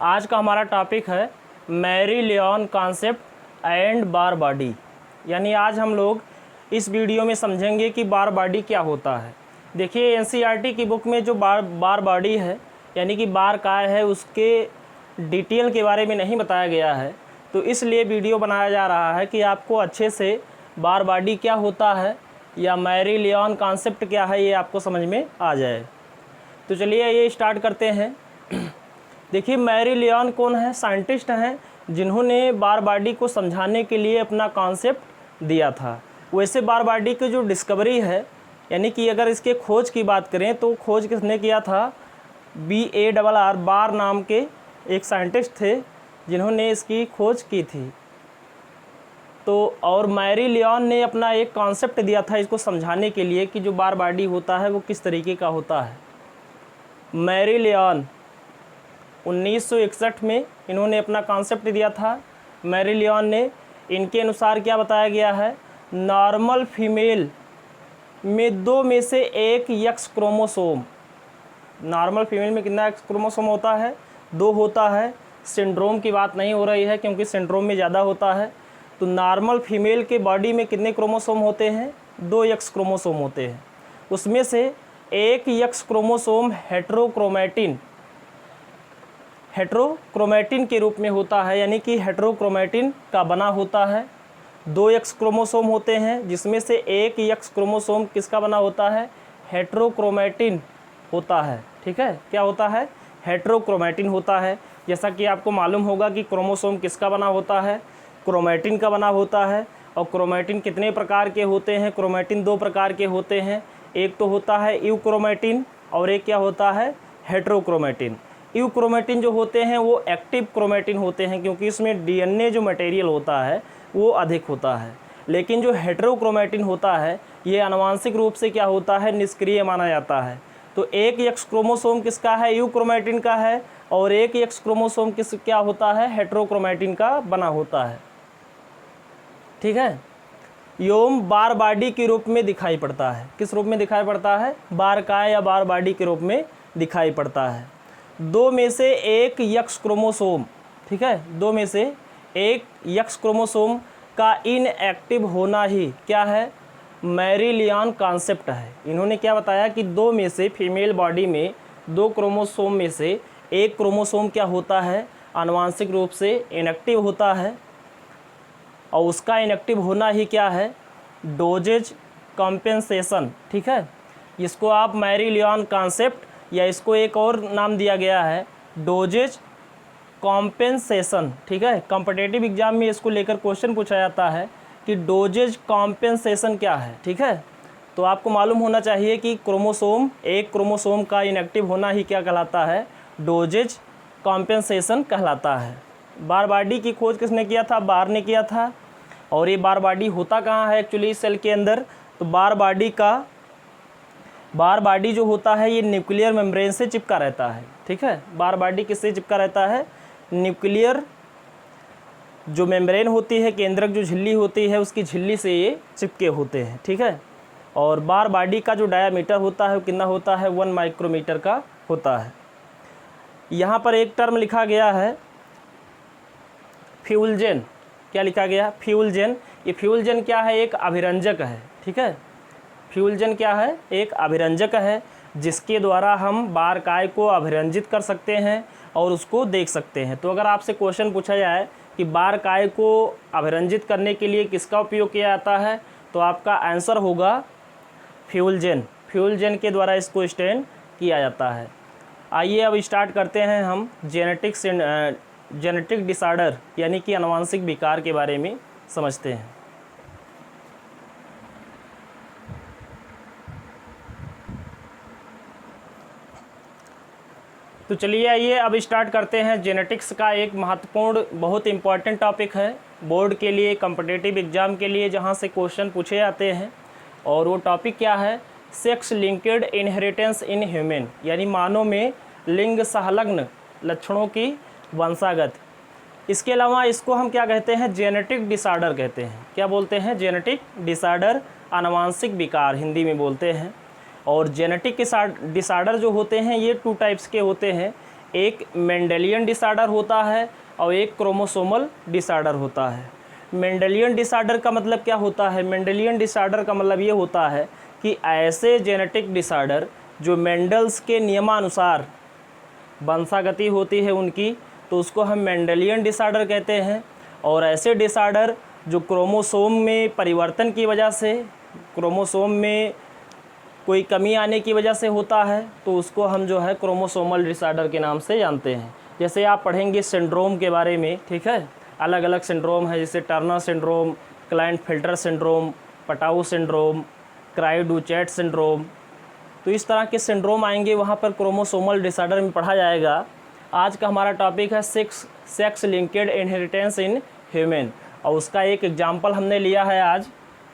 आज का हमारा टॉपिक है Mary Lyon concept and Barr body. यानी आज हम लोग इस वीडियो में समझेंगे कि बार बॉडी क्या होता है। देखिए एनसीईआरटी की बुक में जो बार बॉडी है यानी कि बार काय है उसके डिटेल के बारे में नहीं बताया गया है, तो इसलिए वीडियो बनाया जा रहा है कि आपको अच्छे से बार बॉडी क्या होता है या मैरी लियोन कॉन्सेप्ट क्या है ये आपको समझ में आ जाए। तो चलिए ये स्टार्ट करते हैं। देखिए मैरी लियोन कौन है? साइंटिस्ट हैं जिन्होंने बार बॉडी को समझाने के लिए अपना कॉन्सेप्ट दिया था। वैसे बार बॉडी की जो डिस्कवरी है यानी कि अगर इसके खोज की बात करें तो खोज किसने किया था? BARR बार नाम के एक साइंटिस्ट थे जिन्होंने इसकी खोज की थी। तो और मैरी लियोन ने अपना एक कॉन्सेप्ट दिया था इसको समझाने के लिए कि जो बार बॉडी होता है वो किस तरीके का होता है। मैरी लियोन 1961 में इन्होंने अपना कॉन्सेप्ट दिया था। मैरी लियोन ने इनके अनुसार क्या बताया गया है? नॉर्मल फीमेल में 2 में से 1 एक्स क्रोमोसोम, नॉर्मल फीमेल में कितना एक्स क्रोमोसोम होता है? 2 होता है। सिंड्रोम की बात नहीं हो रही है क्योंकि सिंड्रोम में ज़्यादा होता है। तो नॉर्मल फीमेल के बॉडी में कितने क्रोमोसोम होते हैं? 2 एक्स क्रोमोसोम होते हैं। उसमें से 1 एक्स क्रोमोसोम हेट्रोक्रोमैटिन के रूप में होता है, यानी कि हेट्रोक्रोमैटिन का बना होता है। 2 एक्स क्रोमोसोम होते हैं जिसमें से 1 एक्स क्रोमोसोम किसका बना होता है? हेट्रोक्रोमैटिन होता है। ठीक है, क्या होता है? हेट्रोक्रोमैटिन होता है। जैसा कि आपको मालूम होगा कि क्रोमोसोम किसका बना होता है? क्रोमैटिन का बना होता है। और क्रोमैटिन कितने प्रकार के होते हैं? क्रोमैटिन 2 प्रकार के होते हैं। एक तो होता है यूक्रोमैटिन और एक क्या होता है? हेट्रोक्रोमैटिन। यूक्रोमैटिन जो होते हैं वो एक्टिव क्रोमैटिन होते हैं क्योंकि इसमें डीएनए जो मटेरियल होता है वो अधिक होता है। लेकिन जो हेट्रोक्रोमैटिन होता है ये आनुवांशिक रूप से क्या होता है? निष्क्रिय माना जाता है। तो 1 एक्स क्रोमोसोम किसका है? यूक्रोमैटिन का है और 1 एक्स क्रोमोसोम क्या होता है? हेट्रोक्रोमैटिन का बना होता है। ठीक है, योम बार बॉडी के रूप में दिखाई पड़ता है। किस रूप में दिखाई पड़ता है? बार काय या बार बॉडी के रूप में दिखाई पड़ता है। 2 में से 1 एक्स क्रोमोसोम, ठीक है, 2 में से 1 एक्स क्रोमोसोम का इनएक्टिव होना ही क्या है? मैरी लियोन कॉन्सेप्ट है। इन्होंने क्या बताया कि 2 में से फीमेल बॉडी में 2 क्रोमोसोम में से 1 क्रोमोसोम क्या होता है? आनुवांशिक रूप से इनएक्टिव होता है और उसका इनएक्टिव होना ही क्या है? Dosage compensation. ठीक है, इसको आप मैरी लियोन कॉन्सेप्ट या इसको एक और नाम दिया गया है डोजेज कॉम्पेंसेशन। ठीक है, कॉम्पिटिटिव एग्जाम में इसको लेकर क्वेश्चन पूछा जाता है कि डोजेज कॉम्पेंसेशन क्या है। ठीक है, तो आपको मालूम होना चाहिए कि एक क्रोमोसोम का इनएक्टिव होना ही क्या कहलाता है? डोजेज कॉम्पेंसेशन कहलाता है। बार बॉडी की खोज किसने किया था? बार ने किया था। और ये बार बॉडी होता कहाँ है एक्चुअली सेल के अंदर? तो बार बॉडी जो होता है ये न्यूक्लियर मेम्ब्रेन से चिपका रहता है। ठीक है, बार बॉडी किससे चिपका रहता है? न्यूक्लियर जो मेम्ब्रेन होती है, केंद्रक जो झिल्ली होती है उसकी झिल्ली से ये चिपके होते हैं। ठीक है, और बार बॉडी का जो डायामीटर होता है वो कितना होता है? 1 माइक्रोमीटर का होता है। यहाँ पर एक टर्म लिखा गया है फ्यूलजेन। क्या लिखा गया? फ्यूलजेन। ये फ्यूलजेन क्या है? एक अभिरंजक है। ठीक है, फ्यूलजेन क्या है? एक अभिरंजक है जिसके द्वारा हम बार काय को अभिरंजित कर सकते हैं और उसको देख सकते हैं। तो अगर आपसे क्वेश्चन पूछा जाए कि बार काय को अभिरंजित करने के लिए किसका उपयोग किया जाता है, तो आपका आंसर होगा फ्यूलजेन। फ्यूलजेन के द्वारा इसको स्टेन किया जाता है। आइए अब स्टार्ट करते हैं हम जेनेटिक डिसऑर्डर यानी कि आनुवांशिक विकार के बारे में समझते हैं। तो चलिए आइए अब स्टार्ट करते हैं। जेनेटिक्स का एक महत्वपूर्ण बहुत इंपॉर्टेंट टॉपिक है बोर्ड के लिए, कॉम्पिटिटिव एग्जाम के लिए, जहां से क्वेश्चन पूछे जाते हैं। और वो टॉपिक क्या है? Sex linked inheritance in human, यानी मानव में लिंग संलग्न लक्षणों की वंशागत। इसके अलावा इसको हम क्या कहते हैं? जेनेटिक डिसऑर्डर कहते हैं। क्या बोलते हैं? जेनेटिक डिसऑर्डर, आनुवांशिक विकार हिंदी में बोलते हैं। और जेनेटिक डिसऑर्डर जो होते हैं ये 2 टाइप्स के होते हैं। एक मेंडेलियन डिसऑर्डर होता है और एक क्रोमोसोमल डिसऑर्डर होता है। मेंडेलियन डिसऑर्डर का मतलब क्या होता है? मेंडेलियन डिसऑर्डर का मतलब ये होता है कि ऐसे जेनेटिक डिसऑर्डर जो मेंडल्स के नियमानुसार वंशागति होती है उनकी, तो उसको हम मेंडेलियन डिसऑर्डर कहते हैं। और ऐसे डिसऑर्डर जो क्रोमोसोम में परिवर्तन की वजह से, क्रोमोसोम में कोई कमी आने की वजह से होता है, तो उसको हम जो है क्रोमोसोमल डिसऑर्डर के नाम से जानते हैं। जैसे आप पढ़ेंगे सिंड्रोम के बारे में, ठीक है, अलग अलग सिंड्रोम है, जैसे Turner syndrome, client-filter syndrome, Patau syndrome, cry-do-chat syndrome, तो इस तरह के सिंड्रोम आएंगे, वहाँ पर क्रोमोसोमल डिसऑर्डर में पढ़ा जाएगा। आज का हमारा टॉपिक है sex linked inheritance in human, और उसका एक एग्जाम्पल हमने लिया है आज।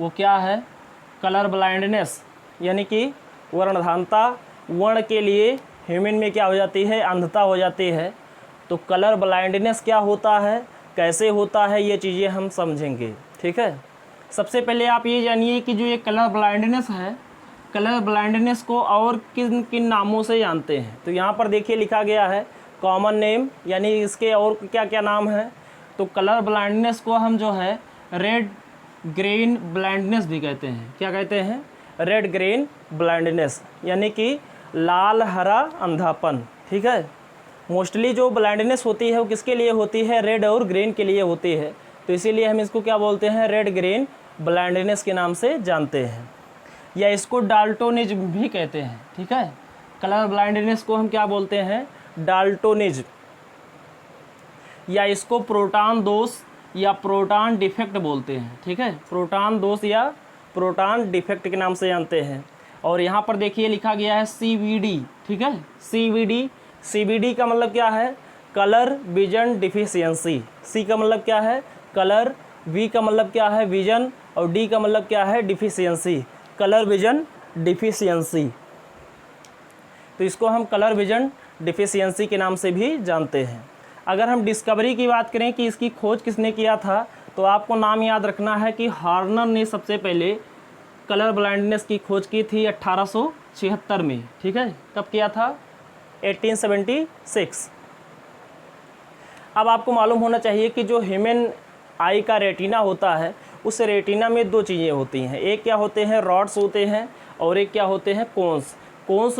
वो क्या है? कलर ब्लाइंडनेस, यानी कि वर्णधानता। वर्ण के लिए ह्यूमन में क्या हो जाती है? अंधता हो जाती है। तो कलर ब्लाइंडनेस क्या होता है, कैसे होता है, ये चीज़ें हम समझेंगे, ठीक है। सबसे पहले आप ये जानिए कि जो ये कलर ब्लाइंडनेस है, कलर ब्लाइंडनेस को और किन किन नामों से जानते हैं। तो यहाँ पर देखिए लिखा गया है कॉमन नेम, यानी इसके और क्या क्या नाम है। तो कलर ब्लाइंडनेस को हम जो है रेड ग्रेन ब्लाइंडनेस भी कहते हैं। क्या कहते हैं? रेड ग्रेन ब्लाइंडनेस, यानी कि लाल हरा अंधापन, ठीक है। मोस्टली जो ब्लाइंडनेस होती है वो किसके लिए होती है? रेड और ग्रीन के लिए होती है। तो इसीलिए हम इसको क्या बोलते हैं? रेड ग्रीन ब्लाइंडनेस के नाम से जानते हैं, या इसको डाल्टोनिज्म भी कहते हैं, ठीक है। कलर ब्लाइंडनेस को हम क्या बोलते हैं? डाल्टोनिज्म, या इसको प्रोटॉन दोष या प्रोटॉन डिफेक्ट बोलते हैं, ठीक है। प्रोटॉन दोष या प्रोटॉन डिफेक्ट के नाम से जानते हैं। और यहाँ पर देखिए लिखा गया है CVD, ठीक है। CVD का मतलब क्या है? Colour vision deficiency. C का मतलब क्या है? कलर, V का मतलब क्या है? विजन, और D का मतलब क्या है? Deficiency, colour vision deficiency. तो इसको हम कलर विजन डिफिशियंसी के नाम से भी जानते हैं। अगर हम डिस्कवरी की बात करें कि इसकी खोज किसने किया था, तो आपको नाम याद रखना है कि हॉर्नर ने सबसे पहले कलर ब्लाइंडनेस की खोज की थी 1876 में, ठीक है। कब किया था? 1876। अब आपको मालूम होना चाहिए कि जो ह्यूमन आई का रेटिना होता है, उस रेटिना में दो चीज़ें होती हैं। एक क्या होते हैं? रॉड्स होते हैं, और एक क्या होते हैं? कोन्स। कोन्स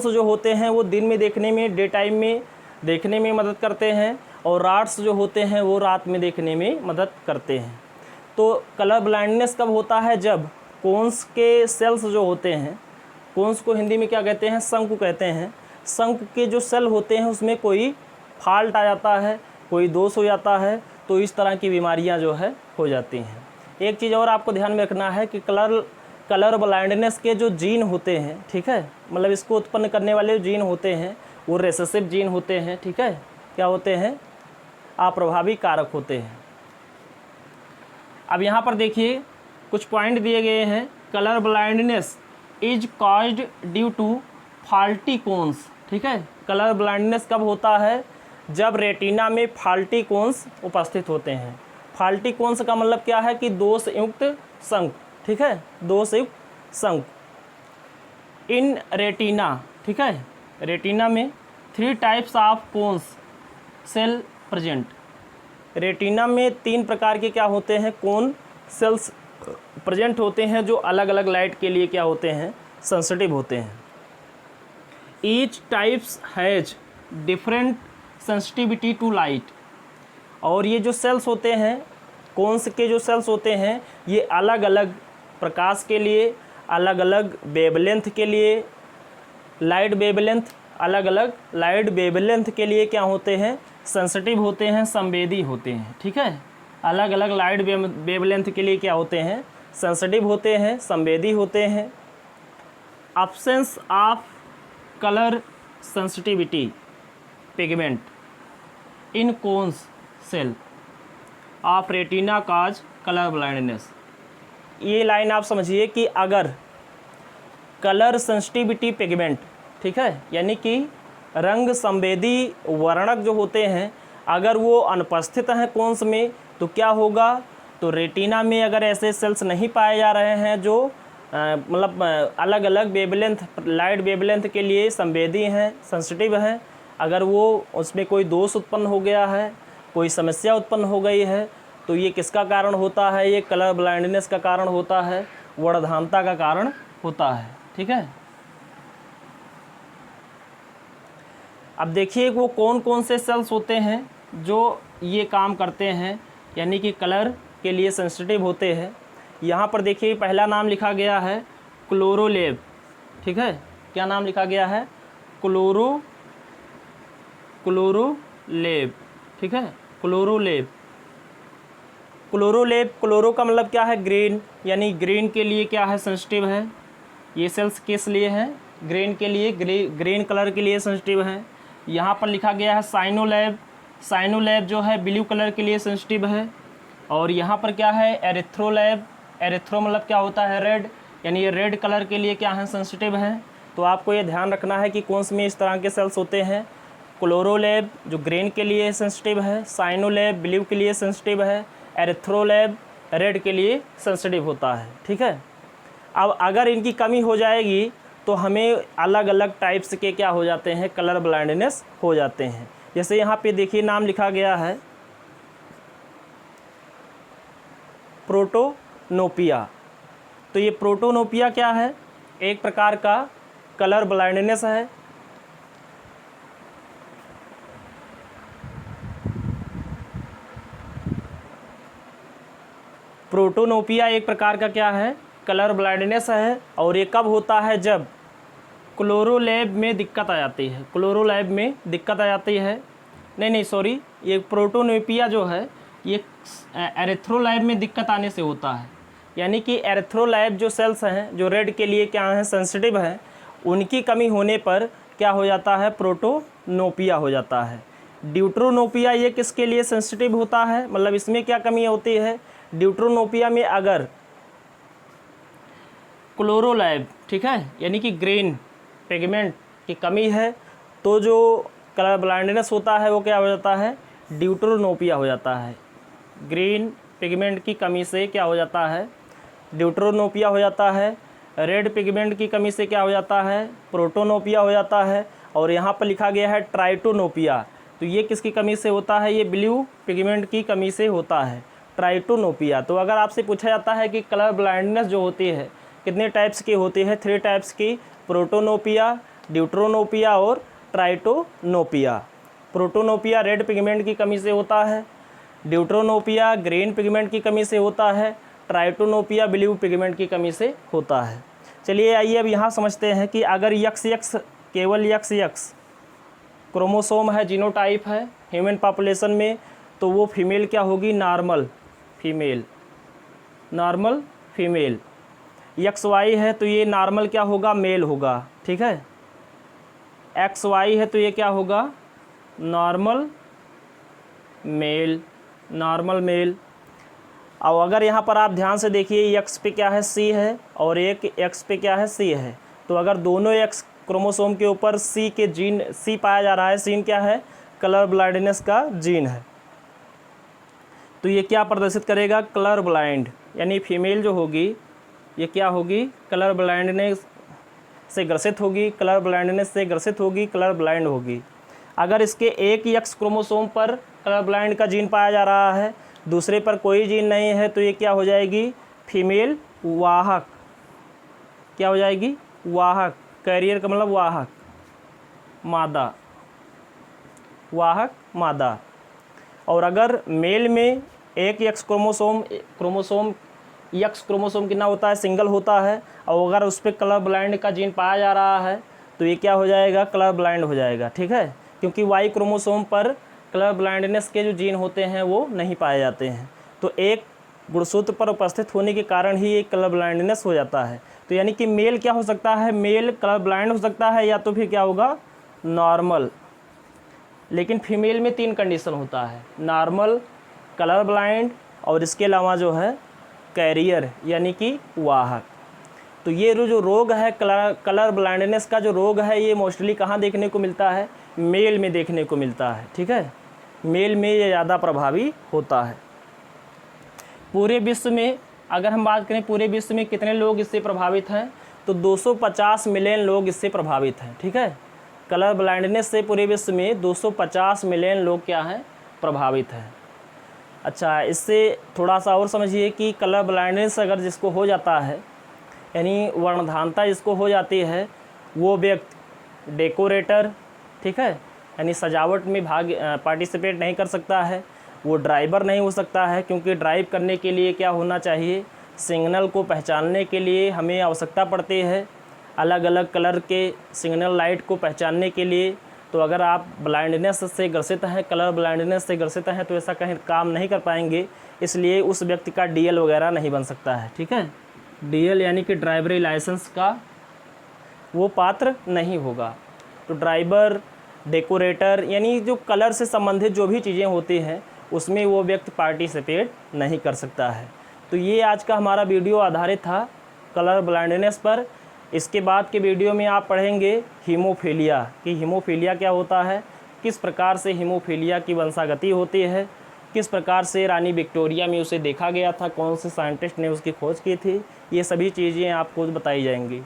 जो होते हैं वो दिन में देखने में, डे टाइम में देखने में मदद करते हैं, और रॉड्स जो होते हैं वो रात में देखने में मदद करते हैं। तो कलर ब्लाइंडनेस कब होता है? जब कोन्स के सेल्स जो होते हैं, कोन्स को हिंदी में क्या कहते हैं? शंकु कहते हैं। शंकु के जो सेल होते हैं उसमें कोई फॉल्ट आ जाता है, कोई दोष हो जाता है, तो इस तरह की बीमारियां जो है हो जाती हैं। एक चीज़ और आपको ध्यान में रखना है कि कलर ब्लाइंडनेस के जो जीन होते हैं, ठीक है, मतलब इसको उत्पन्न करने वाले जीन होते हैं वो रेसेसिव जीन होते हैं, ठीक है। क्या होते हैं? अप्रभावी कारक होते हैं। अब यहाँ पर देखिए कुछ पॉइंट दिए गए हैं। Colour blindness is caused due to faulty cones, ठीक है। कलर ब्लाइंडनेस कब होता है? जब रेटिना में फॉल्टी कोन्स उपस्थित होते हैं। फॉल्टी कोन्स का मतलब क्या है? कि दोषयुक्त शंकु, ठीक है, दोषयुक्त शंकु इन रेटिना, ठीक है। रेटिना में 3 types of cones cell present. Retina में 3 प्रकार के क्या होते हैं? कोन सेल्स प्रेजेंट होते हैं, जो अलग अलग लाइट के लिए क्या होते हैं? सेंसिटिव होते हैं। Each types has different sensitivity to light. और ये जो सेल्स होते हैं, कोन्स के जो सेल्स होते हैं, ये अलग अलग प्रकाश के लिए, अलग अलग वेवलेंथ के लिए, लाइट वेवलेंथ, अलग अलग लाइट वेवलेंथ के लिए क्या होते हैं? सेंसिटिव होते हैं, संवेदी होते हैं, ठीक है। अलग अलग लाइट वेवलेंथ के लिए क्या होते हैं? सेंसिटिव होते हैं, संवेदी होते हैं। Absence of colour sensitivity pigment in cones cell of retina cause colour blindness. ये लाइन आप समझिए कि अगर कलर सेंसिटिविटी पिगमेंट, ठीक है, यानी कि रंग संवेदी वर्णक जो होते हैं, अगर वो अनुपस्थित हैं कोन्स में, तो क्या होगा? तो रेटिना में अगर ऐसे सेल्स नहीं पाए जा रहे हैं जो मतलब अलग अलग वेवलेंथ, लाइट वेवलेंथ के लिए संवेदी हैं, सेंसिटिव हैं, अगर वो उसमें कोई दोष उत्पन्न हो गया है, कोई समस्या उत्पन्न हो गई है, तो ये किसका कारण होता है? ये कलर ब्लाइंडनेस का कारण होता है, वर्णधानता का कारण होता है। ठीक है, अब देखिए वो कौन कौन से सेल्स होते हैं जो ये काम करते हैं, यानी कि कलर के लिए सेंसिटिव होते हैं। यहाँ पर देखिए पहला नाम लिखा गया है क्लोरोलेब। ठीक है, क्या नाम लिखा गया है? क्लोरोलेब। ठीक है, क्लोरोलेब। क्लोरो का मतलब क्या है? ग्रीन, यानी ग्रीन के लिए क्या है? सेंसिटिव है। ये सेल्स किस लिए हैं? ग्रीन के लिए, ग्रीन कलर के लिए सेंसिटिव है। यहाँ पर लिखा गया है साइनोलेब। साइनोलेब जो है ब्लू कलर के लिए सेंसिटिव है। और यहाँ पर क्या है? एरिथ्रोलेब। एरिथ्रो मतलब क्या होता है? रेड, यानी ये रेड कलर के लिए क्या है? सेंसिटिव है। तो आपको ये ध्यान रखना है कि कौन से में इस तरह के सेल्स होते हैं। क्लोरोलेब जो ग्रीन के लिए सेंसिटिव है, साइनोलेब ब्लू के लिए सेंसिटिव है, एरिथ्रोलेब रेड के लिए सेंसिटिव होता है। ठीक है, अब अगर इनकी कमी हो जाएगी तो हमें अलग अलग टाइप्स के क्या हो जाते हैं? कलर ब्लाइंडनेस हो जाते हैं। जैसे यहाँ पे देखिए नाम लिखा गया है प्रोटोनोपिया। तो ये प्रोटोनोपिया क्या है? एक प्रकार का कलर ब्लाइंडनेस है। प्रोटोनोपिया एक प्रकार का क्या है? कलर ब्लाइंडनेस है। और ये कब होता है? जब क्लोरोलेब में दिक्कत आ जाती है। क्लोरोलेब में दिक्कत आ जाती है, नहीं सॉरी, ये प्रोटोनोपिया जो है ये एरिथ्रोलेब में दिक्कत आने से होता है। यानी कि एरिथ्रोलेब जो सेल्स हैं जो रेड के लिए क्या हैं? सेंसिटिव हैं, उनकी कमी होने पर क्या हो जाता है? प्रोटोनोपिया हो जाता है। ड्यूट्रोनोपिया ये किसके लिए सेंसिटिव होता है? मतलब इसमें क्या कमी होती है? ड्यूट्रोनोपिया में अगर क्लोरोलेब, ठीक है, यानी कि ग्रीन पिगमेंट की कमी है तो जो कलर ब्लाइंडनेस होता है वो क्या हो जाता है? ड्यूट्रोनोपिया हो जाता है। ग्रीन पिगमेंट की कमी से क्या हो जाता है? ड्यूट्रोनोपिया हो जाता है। रेड पिगमेंट की कमी से क्या हो जाता है? प्रोटोनोपिया हो जाता है। और यहाँ पर लिखा गया है ट्राइटोनोपिया। तो ये किसकी कमी से होता है? ये ब्लू पिगमेंट की कमी से होता है, ट्राइटोनोपिया। तो अगर आपसे पूछा जाता है कि कलर ब्लाइंडनेस जो होती है कितने टाइप्स की होती है? 3 टाइप्स की, प्रोटोनोपिया, ड्यूट्रोनोपिया और ट्राइटोनोपिया। प्रोटोनोपिया रेड पिगमेंट की कमी से होता है, ड्यूट्रोनोपिया ग्रीन पिगमेंट की कमी से होता है, ट्राइटोनोपिया ब्लू पिगमेंट की कमी से होता है। चलिए आइए अब यहाँ समझते हैं कि अगर XX केवल XX क्रोमोसोम है, जीनोटाइप है ह्यूमन पॉपुलेशन में, तो वो फीमेल क्या होगी? Normal female. Normal female. XY है तो ये नॉर्मल क्या होगा? मेल होगा। ठीक है, XY है तो ये क्या होगा? Normal male. Normal male. और अगर यहाँ पर आप ध्यान से देखिए X पे क्या है? C है और एक X पे क्या है? C है। तो अगर दोनों X क्रोमोसोम के ऊपर C के जीन C पाया जा रहा है, सीन क्या है? कलर ब्लाइंडनेस का जीन है। तो ये क्या प्रदर्शित करेगा? कलर ब्लाइंड, यानी फीमेल जो होगी ये क्या होगी? कलर ब्लाइंडनेस से ग्रसित होगी, कलर ब्लाइंडनेस से ग्रसित होगी, कलर ब्लाइंड होगी। अगर इसके एक X क्रोमोसोम पर कलर ब्लाइंड का जीन पाया जा रहा है, दूसरे पर कोई जीन नहीं है, तो ये क्या हो जाएगी? फीमेल वाहक। क्या हो जाएगी? वाहक। कैरियर का मतलब वाहक, मादा, वाहक मादा। और अगर मेल में एक X क्रोमोसोम X क्रोमोसोम कितना होता है? सिंगल होता है। और अगर उस पर कलर ब्लाइंड का जीन पाया जा रहा है तो ये क्या हो जाएगा? कलर ब्लाइंड हो जाएगा। ठीक है, क्योंकि Y क्रोमोसोम पर कलर ब्लाइंडनेस के जो जीन होते हैं वो नहीं पाए जाते हैं। तो एक गुणसूत्र पर उपस्थित होने के कारण ही एक कलर ब्लाइंडनेस हो जाता है। तो यानी कि मेल क्या हो सकता है? मेल कलर ब्लाइंड हो सकता है, या तो फिर क्या होगा? नॉर्मल। लेकिन फीमेल में 3 कंडीशन होता है, नॉर्मल, कलर ब्लाइंड और इसके अलावा जो है कैरियर यानी कि वाहक। तो ये जो रोग है कलर ब्लाइंडनेस का जो रोग है ये मोस्टली कहाँ देखने को मिलता है? मेल में देखने को मिलता है। ठीक है, मेल में ये ज़्यादा प्रभावी होता है। पूरे विश्व में अगर हम बात करें पूरे विश्व में कितने लोग इससे प्रभावित हैं, तो 250 मिलियन लोग इससे प्रभावित हैं। ठीक है, कलर ब्लाइंडनेस से पूरे विश्व में 250 मिलियन लोग क्या हैं, प्रभावित हैं। अच्छा, इससे थोड़ा सा और समझिए कि कलर ब्लाइंडनेस अगर जिसको हो जाता है, यानी वर्णधानता जिसको हो जाती है, वो व्यक्ति डेकोरेटर, ठीक है, यानी सजावट में पार्टिसिपेट नहीं कर सकता है। वो ड्राइवर नहीं हो सकता है, क्योंकि ड्राइव करने के लिए क्या होना चाहिए, सिग्नल को पहचानने के लिए हमें आवश्यकता पड़ती है अलग अलग कलर के सिग्नल लाइट को पहचानने के लिए। तो अगर आप ब्लाइंडनेस से ग्रसित हैं, कलर ब्लाइंडनेस से ग्रसित हैं, तो ऐसा कहीं काम नहीं कर पाएंगे, इसलिए उस व्यक्ति का डीएल वगैरह नहीं बन सकता है, ठीक है। डीएल यानी कि ड्राइवरी लाइसेंस का वो पात्र नहीं होगा। तो ड्राइवर, डेकोरेटर, यानी जो कलर से संबंधित जो भी चीज़ें होती हैं उसमें वो व्यक्ति पार्टिसिपेट नहीं कर सकता है। तो ये आज का हमारा वीडियो आधारित था कलर ब्लाइंडनेस पर। इसके बाद के वीडियो में आप पढ़ेंगे हीमोफीलिया, कि हीमोफीलिया क्या होता है, किस प्रकार से हीमोफीलिया की वंशागति होती है, किस प्रकार से रानी विक्टोरिया में उसे देखा गया था, कौन से साइंटिस्ट ने उसकी खोज की थी, ये सभी चीज़ें आपको बताई जाएंगी।